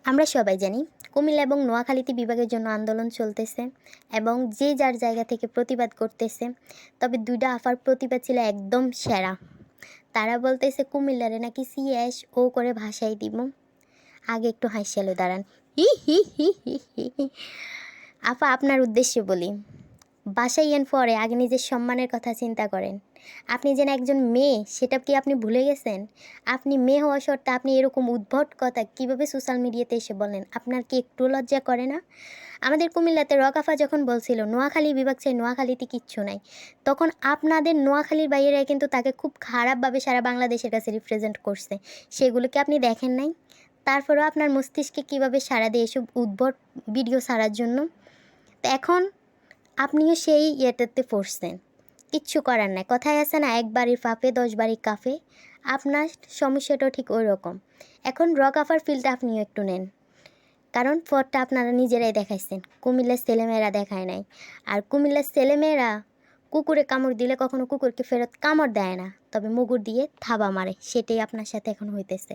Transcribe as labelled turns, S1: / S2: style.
S1: আমরা সবাই জানি কুমিল্লা এবং নোয়াখালীতে বিভাগের জন্য আন্দোলন চলতেছে এবং যে যার জায়গা থেকে প্রতিবাদ করতেছে। তবে দুইটা আফার প্রতিবাদ ছিল একদম সেরা। তারা বলতেছে কুমিল্লারে নাকি সিএস ও করে ভাষাই দিব। আগে একটু হাসিয়ালো দাঁড়ান। হি হি হি হি হি হি। আপা, আপনার উদ্দেশ্যে বলি, বাসায় ইয়েন পরে আগে নিজের সম্মানের কথা চিন্তা করেন। আপনি যেন একজন মেয়ে, সেটা কি আপনি ভুলে গেছেন? আপনি মেয়ে হওয়া সত্ত্বে আপনি এরকম উদ্ভট কথা কীভাবে সোশ্যাল মিডিয়াতে এসে বলেন? আপনার কি একটু লজ্জা করে না? আমাদের কুমিল্লাতে রকাফা যখন বলছিল নোয়াখালী বিভাগ চাই, নোয়াখালীতে কিচ্ছু নাই, তখন আপনাদের নোয়াখালীর বাইরে কিন্তু তাকে খুব খারাপভাবে সারা বাংলাদেশের কাছে রিপ্রেজেন্ট করছে। সেগুলোকে আপনি দেখেন নাই? তারপরেও আপনার মস্তিষ্কে কীভাবে সাড়া দিয়ে এসব উদ্ভট ভিডিও ছাড়ার জন্য? তো এখন আপনিও সেই ইয়েটাতে পড়ছেন। কিচ্ছু করার নাই। কথায় আছে না, এক বাড়ির ফাঁপে 10 বাড়ির কাফে? আপনার সমস্যাটাও ঠিক ওই রকম। এখন রকাফার ফিলটা আপনিও একটু নেন, কারণ ফটটা আপনারা নিজেরাই দেখাইছেন, কুমিল্লার ছেলেমেয়েরা দেখায় নাই। আর কুমিল্লার ছেলেমেয়েরা কুকুরে কামড় দিলে কখনো কুকুরকে ফেরত কামড় দেয় না, তবে মুগুর দিয়ে থাবা মারে। সেটাই আপনার সাথে এখন হইতেছে।